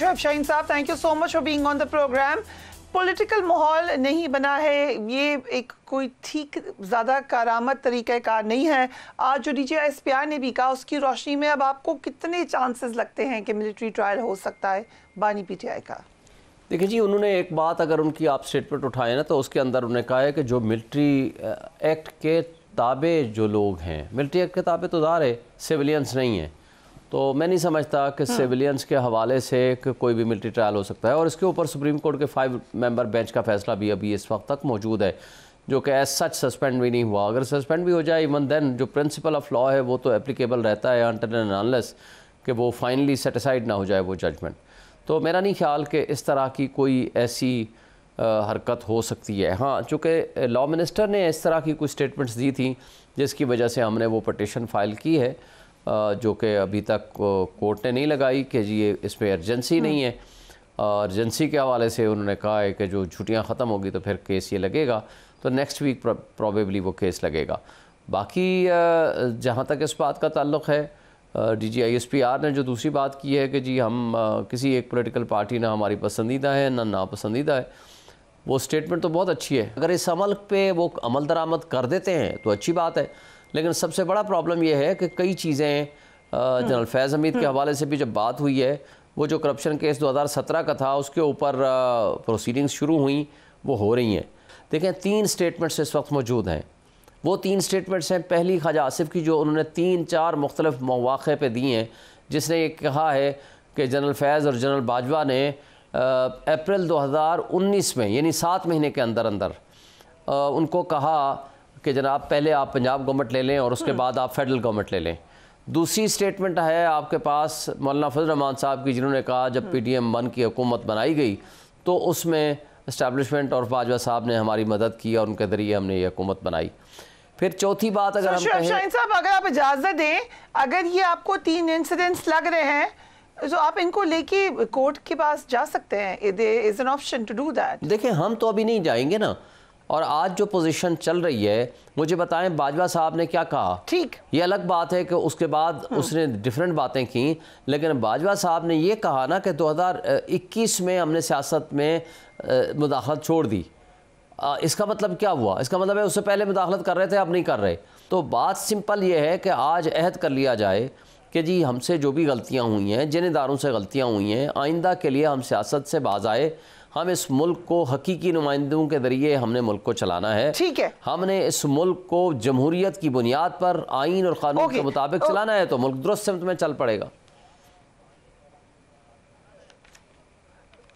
शोएब शाहीन साहब, thank you so much for being on the programme. Political माहौल नहीं बना है, ये एक कोई ठीक ज़्यादा कारामद तरीक़ाकार नहीं है। आज जो DGISPR ने भी कहा, उसकी रोशनी में अब आपको कितने चांसेस लगते हैं कि मिलिट्री ट्रायल हो सकता है बानी PTI का? देखिए जी, उन्होंने एक बात अगर उनकी आप स्टेटमेंट उठाए ना, तो उसके अंदर उन्होंने कहा है कि जो मिलिट्री एक्ट के ताबे जो लोग हैं, मिलिट्री एक्ट के ताबे तो ज़ाहिर है सिविलियंस नहीं हैं, तो मैं नहीं समझता कि सिविलियंस के हवाले से कोई भी मिलिट्री ट्रायल हो सकता है। और इसके ऊपर सुप्रीम कोर्ट के 5 मेंबर बेंच का फैसला भी अभी इस वक्त तक मौजूद है, जो कि एज सच सस्पेंड भी नहीं हुआ। अगर सस्पेंड भी हो जाए, इवन देन जो प्रिंसिपल ऑफ लॉ है वो तो एप्लीकेबल रहता है अनटिल एंड अनलेस कि वो फाइनली सेटिसाइड ना हो जाए वो जजमेंट। तो मेरा नहीं ख्याल कि इस तरह की कोई ऐसी हरकत हो सकती है। हाँ, चूँकि लॉ मिनिस्टर ने इस तरह की कुछ स्टेटमेंट्स दी थी जिसकी वजह से हमने वो पटिशन फ़ाइल की है, जो कि अभी तक कोर्ट ने नहीं लगाई कि जी ये इस पर अर्जेंसी नहीं है। अर्जेंसी के हवाले से उन्होंने कहा है कि जो छुट्टियां ख़त्म होगी तो फिर केस ये लगेगा, तो नेक्स्ट वीक प्रॉबेबली वो केस लगेगा। बाकी जहाँ तक इस बात का ताल्लुक़ है, DGISPR ने जो दूसरी बात की है कि जी हम किसी एक पॉलिटिकल पार्टी ना हमारी पसंदीदा है ना नापसंदीदा है, वो स्टेटमेंट तो बहुत अच्छी है। अगर इस अमल पे वो अमल दरामद कर देते हैं तो अच्छी बात है, लेकिन सबसे बड़ा प्रॉब्लम ये है कि कई चीज़ें जनरल फैज़ हमीद के हवाले से भी जब बात हुई है, वो जो करप्शन केस 2017 का था उसके ऊपर प्रोसीडिंग्स शुरू हुई, वो हो रही हैं। देखें, 3 स्टेटमेंट्स इस वक्त मौजूद हैं। वो 3 स्टेटमेंट्स हैं, पहली ख्वाजा आसिफ की जो उन्होंने 3-4 मुख्तलिफ मौक़े पे दी हैं, जिसने ये कहा है कि जनरल फैज़ और जनरल बाजवा ने अप्रैल 2019 में, यानी 7 महीने के अंदर अंदर उनको कहा कि जनाब पहले आप पंजाब गवर्नमेंट ले लें और उसके बाद आप फेडरल गवर्नमेंट ले लें। दूसरी स्टेटमेंट है आपके पास मौलाना फजल रहमान साहब की, जिन्होंने कहा जब PTM 1 की हुकूमत बनाई गई तो उसमें इस्टेब्लिशमेंट और बाजवा साहब ने हमारी मदद की और उनके ज़रिए हमने ये हुकूमत बनाई। फिर चौथी बात, अगर हम कहें शाहीन साहब, अगर आप इजाज़त दें, अगर ये आपको 3 इंसिडेंट्स लग रहे हैं तो आप इनको लेके कोर्ट के पास जा सकते हैं, is an option to do that. देखिए, हम तो अभी नहीं जाएंगे ना, और आज जो पोजीशन चल रही है, मुझे बताएं बाजवा साहब ने क्या कहा। ठीक, ये अलग बात है कि उसके बाद उसने डिफरेंट बातें की, लेकिन बाजवा साहब ने ये कहा ना कि 2021 में हमने सियासत में मुदाखलत छोड़ दी। इसका मतलब क्या हुआ? इसका मतलब है उससे पहले मुदाखलत कर रहे थे, अब नहीं कर रहे। तो बात सिंपल ये है कि आज अहद कर लिया जाए कि जी हमसे जो भी गलतियाँ हुई हैं, जिन इदारों से गलतियाँ हुई हैं, आइंदा के लिए हम सियासत से बाज आए। हम इस मुल्क को हकीकी नुमाइंदों के ज़रिए हमने मुल्क को चलाना है। ठीक है, हमने इस मुल्क को जमहूरियत की बुनियाद पर आइन और कानून के मुताबिक चलाना है, तो मुल्क दुरुस्त सिमत में चल पड़ेगा।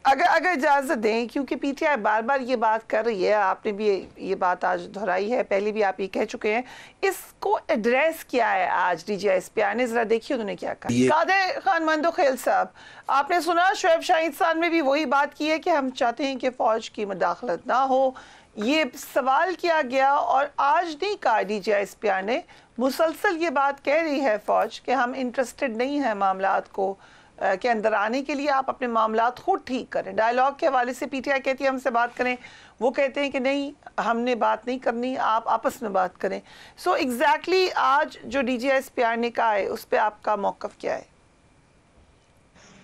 अगर इजाज़त दें, क्योंकि PTI बार बार ये बात कर रही है, आपने भी ये बात आज दोहराई है, पहले भी आप ये कह चुके हैं, इसको एड्रेस किया है आज DGISPR ने? जरा देखिए उन्होंने क्या कहा। कादर खान मंदोखेल साहब, आपने सुना शोएब शाहीन साहब ने भी वही बात की है कि हम चाहते हैं कि फ़ौज की मुदाखलत ना हो, ये सवाल किया गया। और आज नहीं कहा DGISPR ने, मुसलसल ये बात कह रही है फ़ौज कि हम इंटरेस्टेड नहीं हैं मामलात को के अंदर आने के लिए, आप अपने मामलात खुद ठीक करें। डायलॉग के हवाले से PTI कहती है हमसे बात करें, वो कहते हैं कि नहीं हमने बात नहीं करनी, आप आपस में बात करें। सो एग्जैक्टली आज जो DGISPR ने कहा है उस पर आपका मौक़िफ़ क्या है?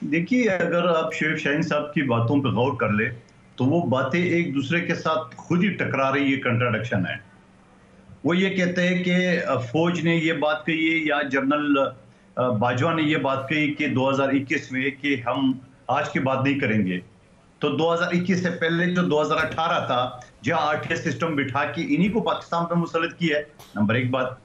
देखिए, अगर आप शोएब शाहीन साहब की बातों पर गौर कर ले तो वो बातें एक दूसरे के साथ खुद ही टकरा रही, ये कंट्राडिक्शन है। वो ये कहते हैं कि फौज ने ये बात कही है या जनरल बाजवा ने ये बात कही कि 2021 में कि हम आज की बात नहीं करेंगे, तो 2021 से पहले जो 2018 था, जहां RTS सिस्टम बिठा के इन्हीं को पाकिस्तान पर मुसल्लत किया है। नंबर 1 बात।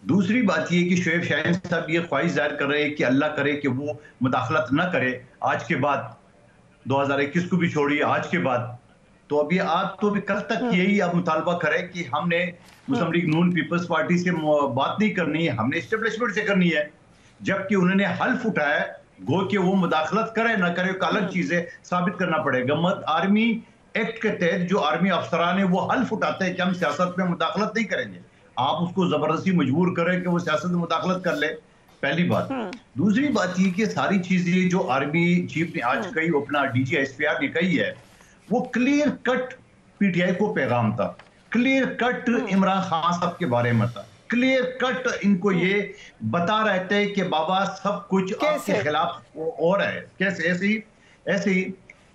दूसरी बात ये कि शोएब शाहीन साहब ये ख्वाहिश जाहिर कर रहे हैं कि अल्लाह करे कि वो मुदाखलत न करे आज के बाद, 2021 को भी छोड़िए, आज के बाद। तो अभी आप तो भी कल तक यही आप मुतालबा करें कि हमने मुस्लिम लीग नून पीपल्स पार्टी से बात नहीं करनी है, हमने एस्टेब्लिशमेंट से करनी है, जबकि उन्होंने हल्फ उठाया। गो कि वो मुदाखलत करे ना करे एक अलग चीज है, साबित करना पड़ेगा। आर्मी एक्ट के तहत जो आर्मी अफसरान है वो हल्फ उठाते हैं कि हम सियासत में मुदाखलत नहीं करेंगे, आप उसको जबरदस्ती मजबूर करें कि वो सियासत में मुदाखलत कर ले, पहली बात। दूसरी बात ये कि सारी चीजें जो आर्मी चीफ ने आज कही, अपना DGISPR ने कही है, वो क्लियर कट PTI को पैगाम था, क्लियर कट इमरान खान साहब के बारे में था, क्लियर कट इनको ये बता रहे थे कि बाबा सब कुछ आपके खिलाफ हो रहा है। कैसे? ऐसे ही ایسے ہی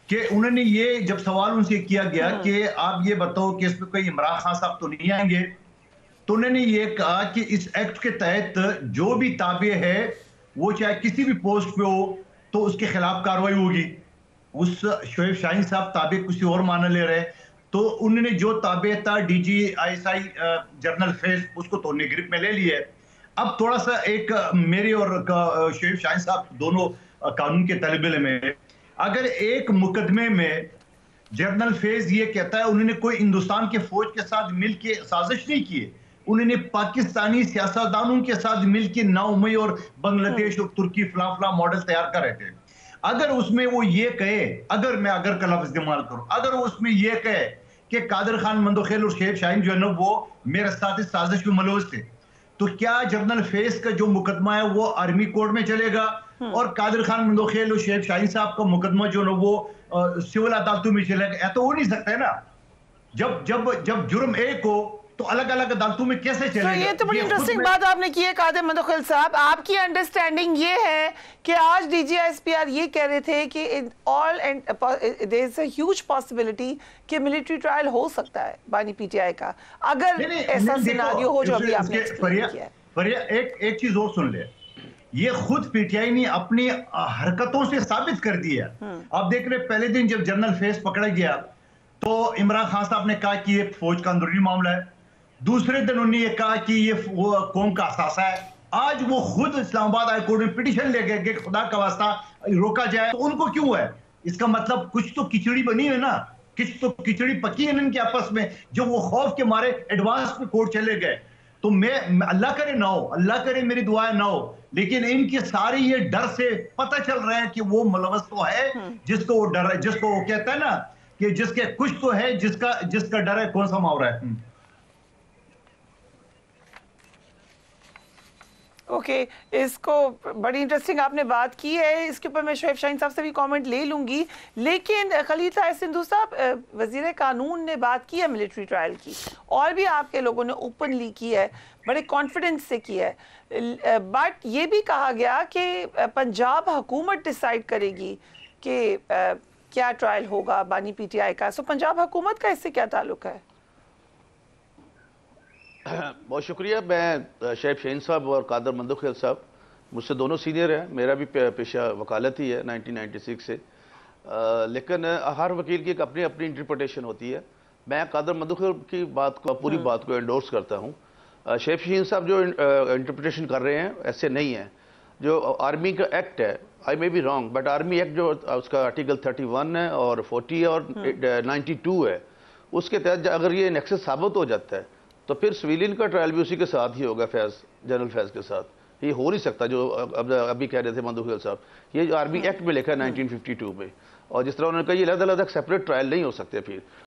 کہ انہوں نے یہ جب سوال ان سے کیا گیا کہ آپ یہ بتاؤ کہ اس میں کوئی عمران خان صاحب تو نہیں آئیں گے، تو انہوں نے یہ کہا کہ اس ایکٹ کے تحت جو بھی تابع ہے وہ چاہے کسی بھی پوسٹ پہ ہو تو اس کے خلاف کاروائی ہوگی. اس شعیب شاہین صاحب تابع کسی اور معنی لے رہے، تو انہوں نے جو تابع تھا D G I S I general Faiz, اس کو تو انہیں گرپ میں لے لیا ہے. اب تھوڑا سا ایک میری اور شعیب شاہین صاحب دونوں قانون کے طالب علم ہیں، اگر ایک مقدمے میں جنرل فیض یہ کہتا ہے انہوں نے کوئی ہندوستان کے فوج کے ساتھ مل کے سازش نہیں کی، انہوں نے پاکستانی سیاستدانوں کے ساتھ مل کے 9 مئی اور بنگلہ دیش اور ترکی فلاں فلاں ماڈل تیار کر رہے تھے. اگر اس میں وہ یہ کہے، اگر کا لفظ استعمال کروں، اگر اس میں یہ کہے کہ قادر خان مندوخیل اور شعیب شاہین جو ہے نا وہ میرے ساتھ اس سازش میں ملوث تھے، تو کیا جنرل فیض کا جو مقدمہ ہے وہ آرمی کورٹ میں چلے گا اور قادر خان مندوخیل اور شعیب شاہین صاحب کا مقدمہ جو ہے وہ سول عدالتوں میں چلے گا؟ تو ہو نہیں سکتا ہے نا. جب جرم ایک ہو تو الگ الگ عدالتوں میں کیسے چلے گا؟ یہ تو بڑی انٹرسٹنگ بات آپ نے کی ہے قادر مندوخیل صاحب. آپ کی انڈرسٹینڈنگ یہ ہے کہ آج D G S P R یہ کہہ رہے تھے کہ there is a huge possibility کہ ملٹری ٹرائل ہو سکتا ہے بانی پی ٹی آئی کا، اگر ایسا سیناریو ہو جو ابھی آپ نے ایکسپلین کیا ہے. فریا ایک چیز اور سن لے، یہ خود پی ٹی آئی نے اپنی حرکتوں سے ثابت کر دیا. آپ دیکھ رہے پہلے دن جب جنرل فیض پکڑا گیا تو عمران خان صاحب نے کہا کہ یہ فوج کا اندرونی معاملہ ہے، دوسرے دن انہوں نے یہ کہا کہ یہ قوم کا اثاثہ ہے. آج وہ خود اسلام آباد ہائی کورٹ میں پٹیشن لے گئے کہ خدا کا واسطہ روکا جائے. تو ان کو کیوں ہے؟ اس کا مطلب کچھ تو کچڑی بنی ہے نا، کچھ تو کچڑی پکی ہے ان کے آپس میں، جو وہ خوف کے مارے ایڈوانس میں کورٹ چلے گئے. تو میں اللہ کرے نہ ہو، اللہ کرے میری دعائیں نہ ہو، لیکن ان کے سارے یہ ڈر سے پتہ چل رہے ہیں کہ وہ ملوث تو ہے، جس کو وہ ڈر ہے، جس کو وہ کہتا ہے نا کہ جس کے کچھ تو ہے، جس کا ڈر ہے. کون سا محاورہ ہے؟ اوکے، اس کو بڑی انٹرسٹنگ آپ نے بات کی ہے. اس کے اوپر میں شعیب شاہین صاحب سے بھی کامنٹ لے لوں گی، لیکن خلیل سندھو صاحب، وزیر قانون نے بات کی ہے ملٹری ٹرائل کی، اور بھی آپ کے لوگوں نے اوپنلی کی ہے، بڑے کانفیڈنس سے کی ہے، بٹ یہ بھی کہا گیا کہ پنجاب حکومت ڈیسائیڈ کرے گی کہ کیا ٹرائل ہوگا بانی پی ٹی آئی کا. سو پنجاب حکومت کا اس سے کیا تعلق ہے؟ بہت شکریہ. میں شعیب شاہین صاحب اور قادر مندوخیل صاحب مجھ سے دونوں سینئر ہیں، میرا بھی پیشہ وکالت ہی ہے 1996 سے، لیکن ہر وکیل کی ایک اپنی انٹرپریٹیشن ہوتی ہے. میں قادر مندوخیل کی بات کو، پوری بات کو انڈورس کرتا ہوں. شعیب شاہین صاحب جو انٹرپریٹیشن کر رہے ہیں ایسے نہیں ہیں. جو آرمی کا ایکٹ ہے، I may be wrong, but army act جو اس کا آرٹیکل 31 ہے اور 40 ہے اور 92 ہے، اس کے تحت اگر یہ نیکسس ثابت ہو جاتا ہے تو پھر سویلین کا ٹرائل بھی اسی کے ساتھ ہی ہوگا، جنرل فیض کے ساتھ. یہ ہو نہیں سکتا جو ابھی کہہ رہے تھے مندوخیل صاحب. یہ آرمی ایکٹ میں لکھا ہے 1952 میں، اور جس طرح انہوں نے کہا یہ علیحدہ ایک سیپریٹ ٹرائل نہیں ہو سکتے. پھر